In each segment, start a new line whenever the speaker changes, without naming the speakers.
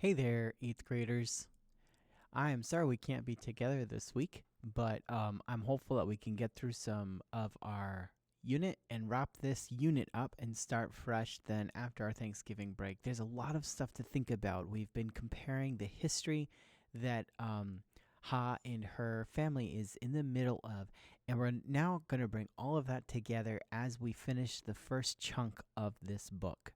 Hey there, 8th graders. I am sorry we can't be together this week, but I'm hopeful that we can get through some of our unit and wrap this unit up and start fresh then after our Thanksgiving break. There's a lot of stuff to think about. We've been comparing the history that Ha and her family is in the middle of, and we're now going to bring all of that together as we finish the first chunk of this book.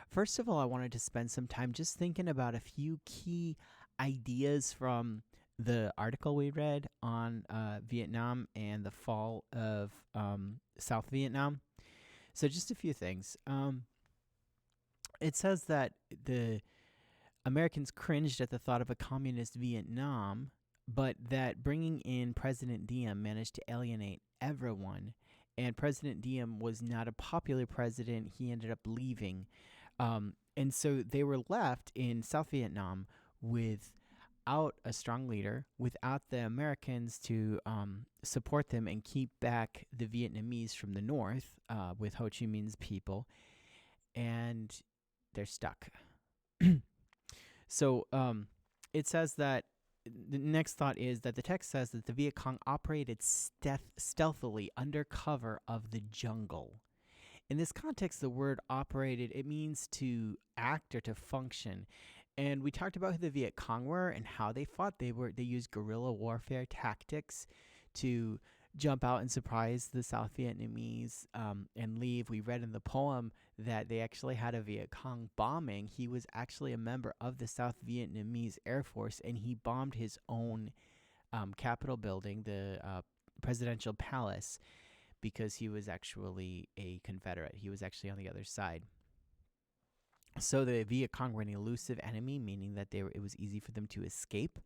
First of all, I wanted to spend some time just thinking about a few key ideas from the article we read on Vietnam and the fall of South Vietnam. So, just a few things. It says that the Americans cringed at the thought of a communist Vietnam, but that bringing in President Diem managed to alienate everyone. And President Diem was not a popular president. He ended up leaving. And so they were left in South Vietnam without a strong leader, without the Americans to support them and keep back the Vietnamese from the north with Ho Chi Minh's people, and they're stuck. So it says that the next thought is that the text says that the Viet Cong operated stealthily under cover of the jungle. In this context, the word operated, it means to act or to function. And we talked about who the Viet Cong were and how they fought. They used guerrilla warfare tactics to jump out and surprise the South Vietnamese and leave. We read in the poem that they actually had a Viet Cong bombing. He was actually a member of the South Vietnamese Air Force, and he bombed his own Capitol building, the presidential palace, because he was actually a Confederate. He was actually on the other side. So the Viet Cong were an elusive enemy, meaning that it was easy for them to escape.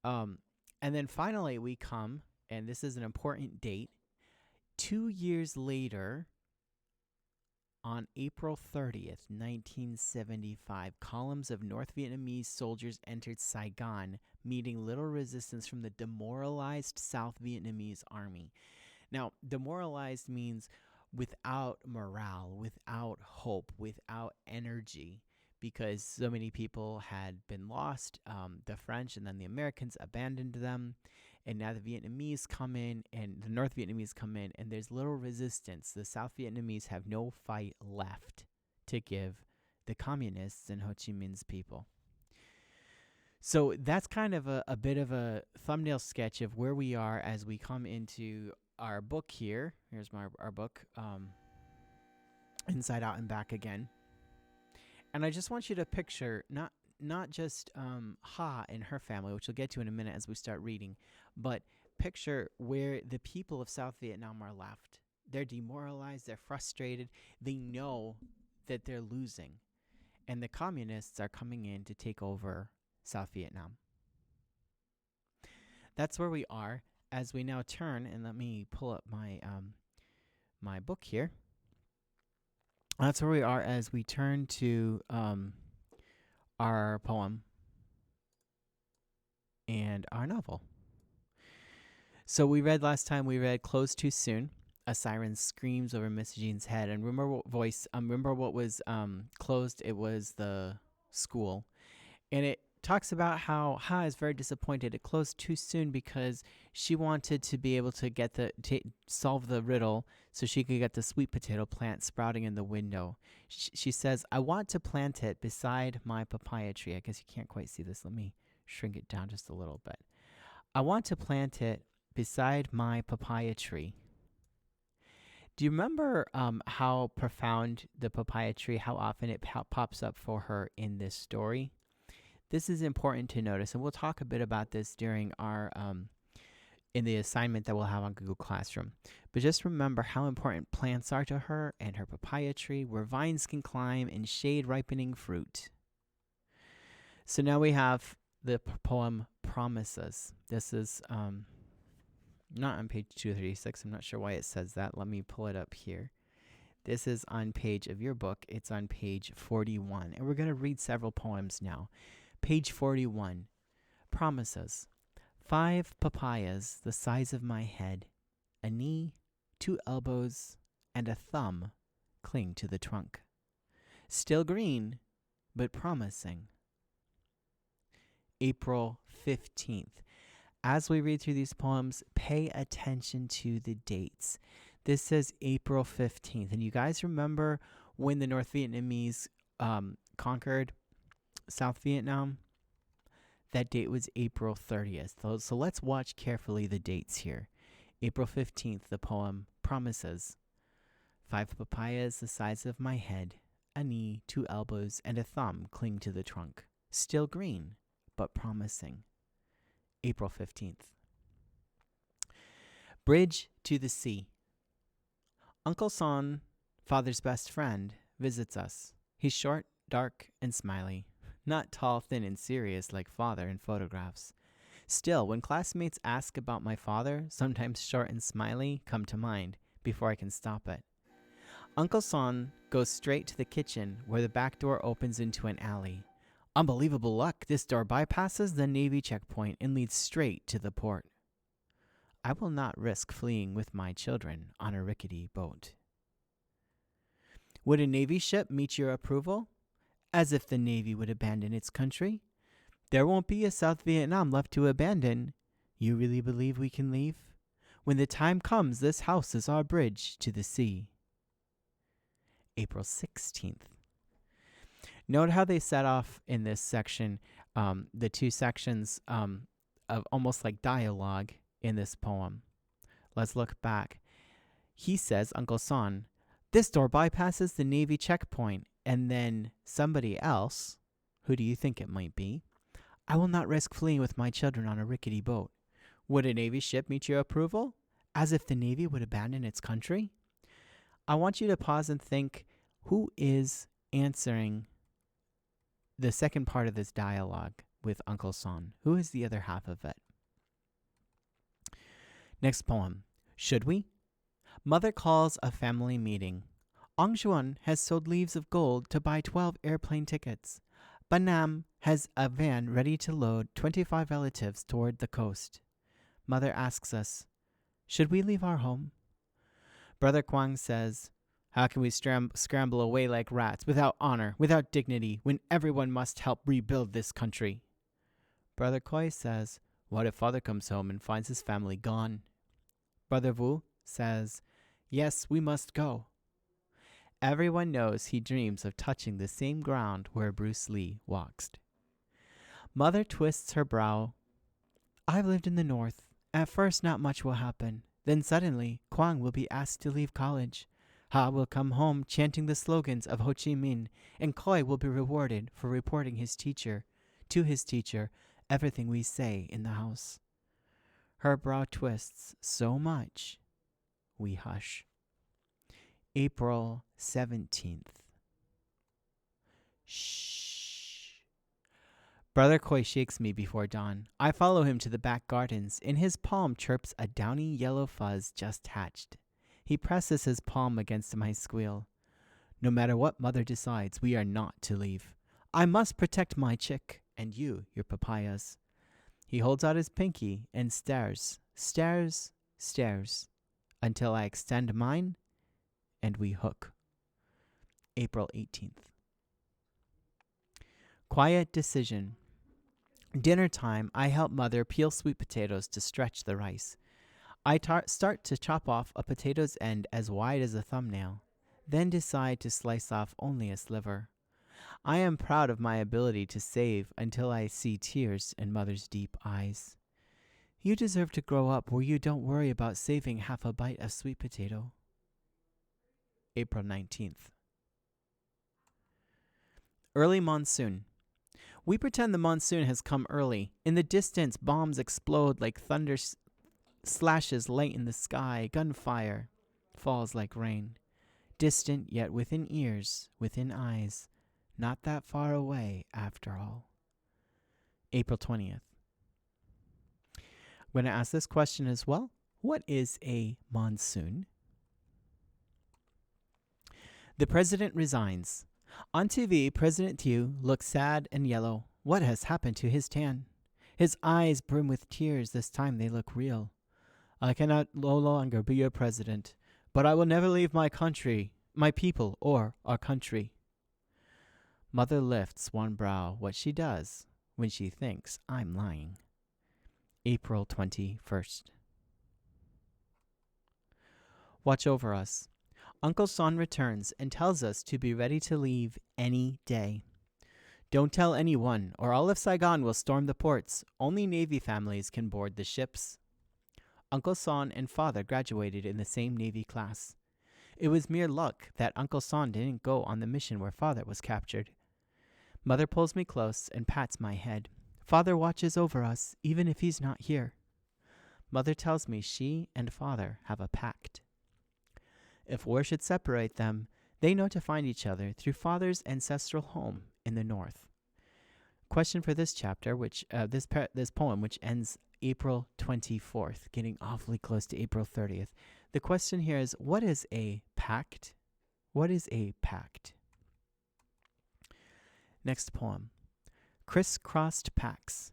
And then finally we come, and this is an important date, 2 years later, on April 30th, 1975, columns of North Vietnamese soldiers entered Saigon, meeting little resistance from the demoralized South Vietnamese army. Now, demoralized means without morale, without hope, without energy, because so many people had been lost. The French and then the Americans abandoned them, and now the Vietnamese come in, and the North Vietnamese come in, and there's little resistance. The South Vietnamese have no fight left to give the communists and Ho Chi Minh's people. So that's kind of a bit of a thumbnail sketch of where we are as we come into our book here. Here's our book, Inside Out and Back Again. And I just want you to picture not just Ha and her family, which we'll get to in a minute as we start reading, but picture where the people of South Vietnam are left. They're demoralized, they're frustrated, they know that they're losing, and the communists are coming in to take over South Vietnam. That's where we are. As we now turn, and let me pull up my my book here. That's where we are as we turn to our poem and our novel. So we read last time, we read Closed Too Soon. A siren screams over Miss Jean's head. And remember what voice, remember what was closed? It was the school. And it talks about how Ha is very disappointed. It closed too soon because she wanted to be able to get solve the riddle so she could get the sweet potato plant sprouting in the window. She says, I want to plant it beside my papaya tree. I guess you can't quite see this. Let me shrink it down just a little bit. I want to plant it beside my papaya tree. Do you remember how profound the papaya tree, how often it pops up for her in this story? This is important to notice, and we'll talk a bit about this during our in the assignment that we'll have on Google Classroom. But just remember how important plants are to her and her papaya tree, where vines can climb and shade ripening fruit. So now we have the poem Promises. This is not on page 236. I'm not sure why it says that. Let me pull it up here. This is on page of your book. It's on page 41, and we're going to read several poems now. Page 41, Promises. 5 papayas the size of my head, a knee, 2 elbows, and a thumb cling to the trunk. Still green, but promising. April 15th. As we read through these poems, pay attention to the dates. This says April 15th. And you guys remember when the North Vietnamese conquered South Vietnam? That date was April 30th. So let's watch carefully the dates here. April 15th, the poem promises 5 papayas the size of my head, a knee, 2 elbows, and a thumb cling to the trunk. Still green, but promising. April 15th. Bridge to the Sea. Uncle Son, father's best friend, visits us. He's short, dark, and smiley. Not tall, thin, and serious like father in photographs. Still, when classmates ask about my father, sometimes short and smiley come to mind before I can stop it. Uncle Son goes straight to the kitchen where the back door opens into an alley. Unbelievable luck, this door bypasses the Navy checkpoint and leads straight to the port. I will not risk fleeing with my children on a rickety boat. Would a Navy ship meet your approval? As if the Navy would abandon its country. There won't be a South Vietnam left to abandon. You really believe we can leave? When the time comes, this house is our bridge to the sea. April 16th. Note how they set off in this section, the two sections of almost like dialogue in this poem. Let's look back. He says, Uncle Son, this door bypasses the Navy checkpoint. And then somebody else, who do you think it might be? I will not risk fleeing with my children on a rickety boat. Would a Navy ship meet your approval? As if the Navy would abandon its country? I want you to pause and think, who is answering the second part of this dialogue with Uncle Son? Who is the other half of it? Next poem. Should we? Mother calls a family meeting. Ong Xuan has sold leaves of gold to buy 12 airplane tickets. Banam has a van ready to load 25 relatives toward the coast. Mother asks us, should we leave our home? Brother Quang says, how can we scramble away like rats, without honor, without dignity, when everyone must help rebuild this country? Brother Koi says, what if father comes home and finds his family gone? Brother Wu says, yes, we must go. Everyone knows he dreams of touching the same ground where Bruce Lee walks. Mother twists her brow. I've lived in the North. At first, not much will happen. Then suddenly, Quang will be asked to leave college. Ha will come home chanting the slogans of Ho Chi Minh, and Koi will be rewarded for reporting to his teacher, everything we say in the house. Her brow twists so much, we hush. April 17th. Shh. Brother Koi shakes me before dawn. I follow him to the back gardens. In his palm chirps a downy yellow fuzz just hatched. He presses his palm against my squeal. No matter what mother decides, we are not to leave. I must protect my chick, and you, your papayas. He holds out his pinky and stares, until I extend mine, and we hook. April 18th. Quiet decision. Dinner time, I help mother peel sweet potatoes to stretch the rice. I start to chop off a potato's end as wide as a thumbnail, then decide to slice off only a sliver. I am proud of my ability to save until I see tears in mother's deep eyes. You deserve to grow up where you don't worry about saving half a bite of sweet potato. April 19th. Early monsoon. We pretend the monsoon has come early. In the distance, bombs explode like thunder slashes light in the sky. Gunfire falls like rain. Distant, yet within ears, within eyes. Not that far away, after all. April 20th. I'm going to ask this question as well. What is a monsoon? The president resigns. On TV, President Thieu looks sad and yellow. What has happened to his tan? His eyes brim with tears. This time they look real. I cannot no longer be your president, but I will never leave my country, my people, or our country. Mother lifts one brow. What she does, when she thinks I'm lying. April 21st. Watch over us. Uncle Son returns and tells us to be ready to leave any day. Don't tell anyone, or all of Saigon will storm the ports. Only Navy families can board the ships. Uncle Son and Father graduated in the same Navy class. It was mere luck that Uncle Son didn't go on the mission where Father was captured. Mother pulls me close and pats my head. Father watches over us, even if he's not here. Mother tells me she and Father have a pact. If war should separate them, they know to find each other through Father's ancestral home in the north. Question for this chapter, this poem, which ends April 24th, getting awfully close to April 30th. The question here is, what is a pact? What is a pact? Next poem. Crisscrossed packs.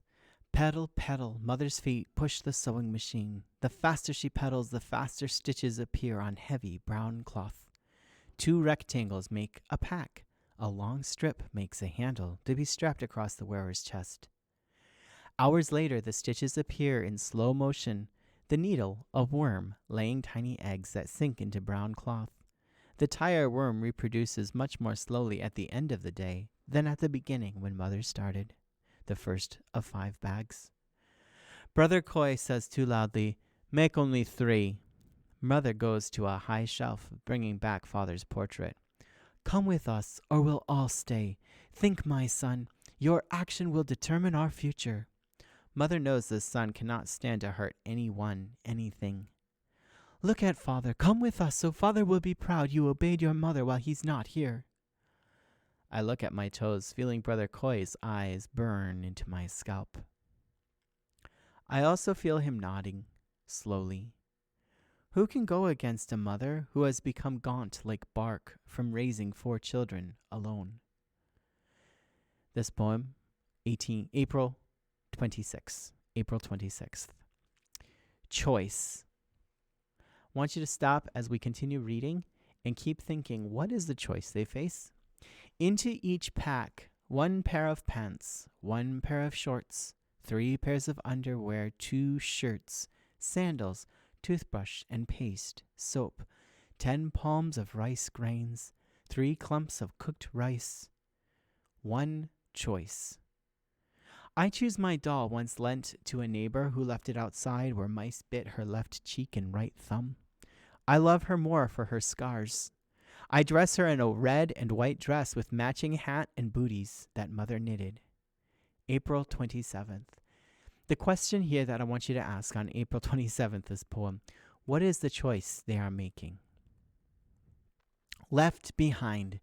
Pedal, pedal, mother's feet push the sewing machine. The faster she pedals, the faster stitches appear on heavy brown cloth. 2 rectangles make a pack. A long strip makes a handle to be strapped across the wearer's chest. Hours later, the stitches appear in slow motion. The needle, a worm, laying tiny eggs that sink into brown cloth. The tire worm reproduces much more slowly at the end of the day than at the beginning when mother started. The first of 5 bags. Brother Koi says too loudly, "Make only 3. Mother goes to a high shelf, bringing back Father's portrait. "Come with us, or we'll all stay. Think, my son, your action will determine our future." Mother knows the son cannot stand to hurt anyone, anything. "Look at Father. Come with us, so Father will be proud you obeyed your mother while he's not here." I look at my toes, feeling Brother Koi's eyes burn into my scalp. I also feel him nodding, slowly. Who can go against a mother who has become gaunt like bark from raising 4 children alone? This poem, April 26th. Choice. I want you to stop as we continue reading and keep thinking, what is the choice they face? Into each pack, 1 pair of pants, 1 pair of shorts, 3 pairs of underwear, 2 shirts, sandals, toothbrush and paste, soap, 10 palms of rice grains, 3 clumps of cooked rice. 1 choice. I choose my doll once lent to a neighbor who left it outside where mice bit her left cheek and right thumb. I love her more for her scars. I dress her in a red and white dress with matching hat and booties that mother knitted. April 27th. The question here that I want you to ask on April 27th, this poem, what is the choice they are making? Left behind.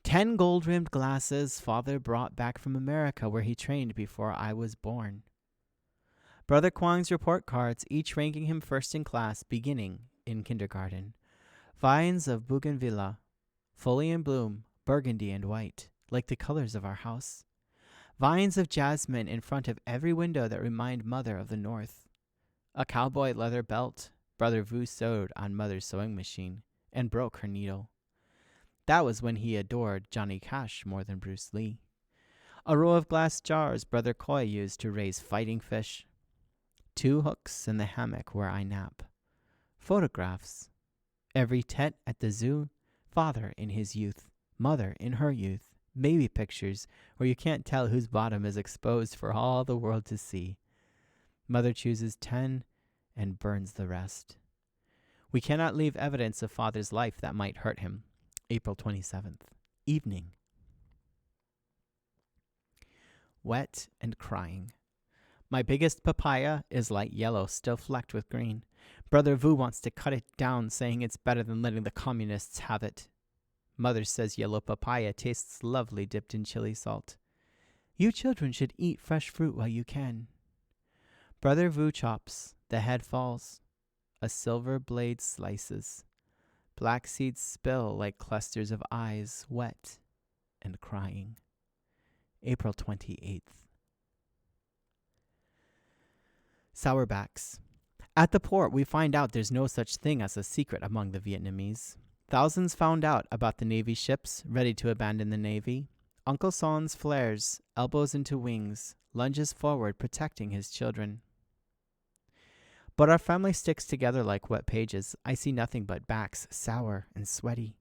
10 gold-rimmed glasses Father brought back from America where he trained before I was born. Brother Kwang's report cards, each ranking him first in class, beginning in kindergarten. Vines of bougainvillea, fully in bloom, burgundy and white, like the colors of our house. Vines of jasmine in front of every window that remind Mother of the North. A cowboy leather belt Brother Vu sewed on Mother's sewing machine and broke her needle. That was when he adored Johnny Cash more than Bruce Lee. A row of glass jars Brother Koi used to raise fighting fish. 2 hooks in the hammock where I nap. Photographs. Every tet at the zoo, Father in his youth, Mother in her youth. Baby pictures where you can't tell whose bottom is exposed for all the world to see. Mother chooses 10 and burns the rest. We cannot leave evidence of Father's life that might hurt him. April 27th. Evening. Wet and crying. My biggest papaya is light yellow, still flecked with green. Brother Vu wants to cut it down, saying it's better than letting the communists have it. Mother says yellow papaya tastes lovely dipped in chili salt. You children should eat fresh fruit while you can. Brother Vu chops. The head falls. A silver blade slices. Black seeds spill like clusters of eyes, wet and crying. April 28th. Sourbacks. At the port, we find out there's no such thing as a secret among the Vietnamese. Thousands found out about the Navy ships ready to abandon the Navy. Uncle Sans flares, elbows into wings, lunges forward, protecting his children. But our family sticks together like wet pages. I see nothing but backs, sour and sweaty.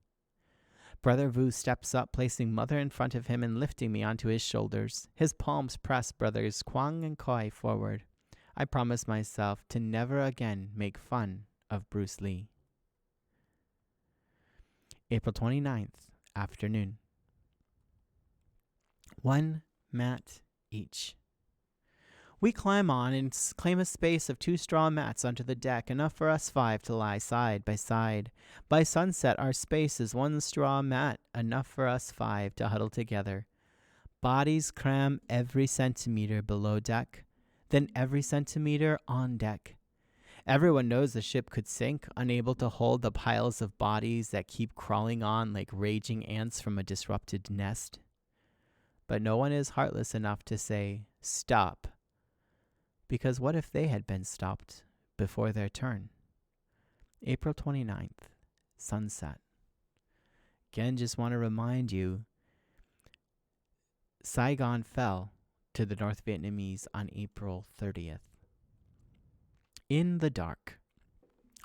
Brother Vu steps up, placing Mother in front of him and lifting me onto his shoulders. His palms press brothers Kwang and Koi forward. I promise myself to never again make fun of Bruce Lee. April 29th, afternoon. 1 mat each. We climb on and claim a space of 2 straw mats onto the deck, enough for us 5 to lie side by side. By sunset, our space is 1 straw mat, enough for us 5 to huddle together. Bodies cram every centimeter below deck, then every centimeter on deck. Everyone knows the ship could sink, unable to hold the piles of bodies that keep crawling on like raging ants from a disrupted nest. But no one is heartless enough to say, stop. Because what if they had been stopped before their turn? April 29th, sunset. Again, just want to remind you, Saigon fell to the North Vietnamese on April 30th. In the dark,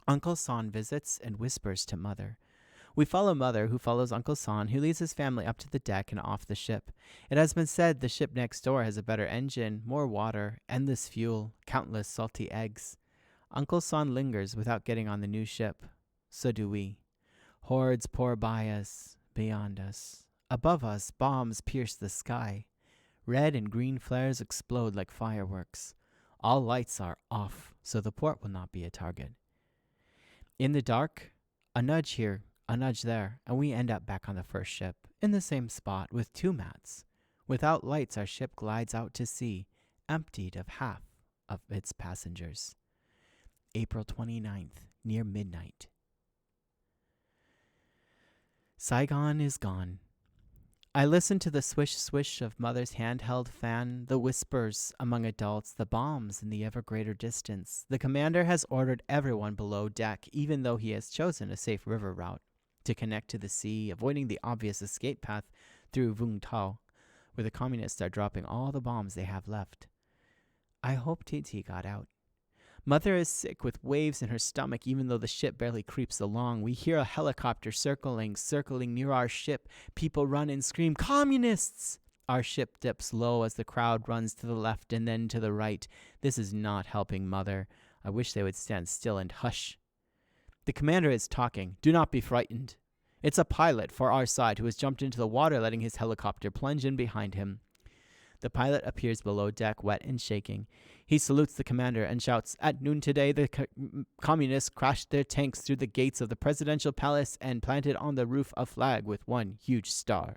Uncle San visits and whispers to Mother. We follow Mother, who follows Uncle San, who leads his family up to the deck and off the ship. It has been said the ship next door has a better engine, more water, endless fuel, countless salty eggs. Uncle San lingers without getting on the new ship. So do we. Hordes pour by us, beyond us. Above us, bombs pierce the sky. Red and green flares explode like fireworks. All lights are off, so the port will not be a target. In the dark, a nudge here, a nudge there, and we end up back on the first ship, in the same spot, with 2 mats. Without lights, our ship glides out to sea, emptied of half of its passengers. April 29th, near midnight. Saigon is gone. I listen to the swish-swish of Mother's handheld fan, the whispers among adults, the bombs in the ever greater distance. The commander has ordered everyone below deck, even though he has chosen a safe river route, to connect to the sea, avoiding the obvious escape path through Vung Tau, where the communists are dropping all the bombs they have left. I hope TT got out. Mother is sick with waves in her stomach, even though the ship barely creeps along. We hear a helicopter circling near our ship. People run and scream, "Communists!" Our ship dips low as the crowd runs to the left and then to the right. This is not helping Mother. I wish they would stand still and hush. The commander is talking. Do not be frightened. It's a pilot for our side who has jumped into the water, letting his helicopter plunge in behind him. The pilot appears below deck, wet and shaking. He salutes the commander and shouts, "At noon today, the communists crashed their tanks through the gates of the presidential palace and planted on the roof a flag with 1 huge star."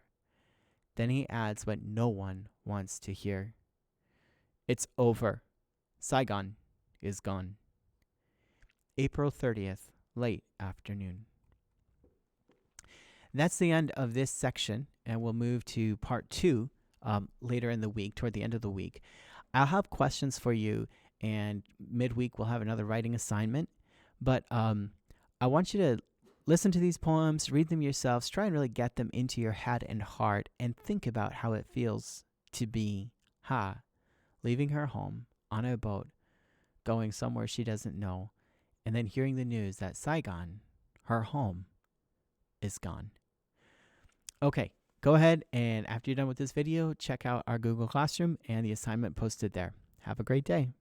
Then he adds what no one wants to hear. It's over. Saigon is gone. April 30th, late afternoon. That's the end of this section, and we'll move to part 2 later in the week, toward the end of the week. I'll have questions for you, and midweek we'll have another writing assignment. But I want you to listen to these poems, read them yourselves, try and really get them into your head and heart, and think about how it feels to be leaving her home on a boat, going somewhere she doesn't know, and then hearing the news that Saigon, her home, is gone. Okay. Go ahead and after you're done with this video, check out our Google Classroom and the assignment posted there. Have a great day.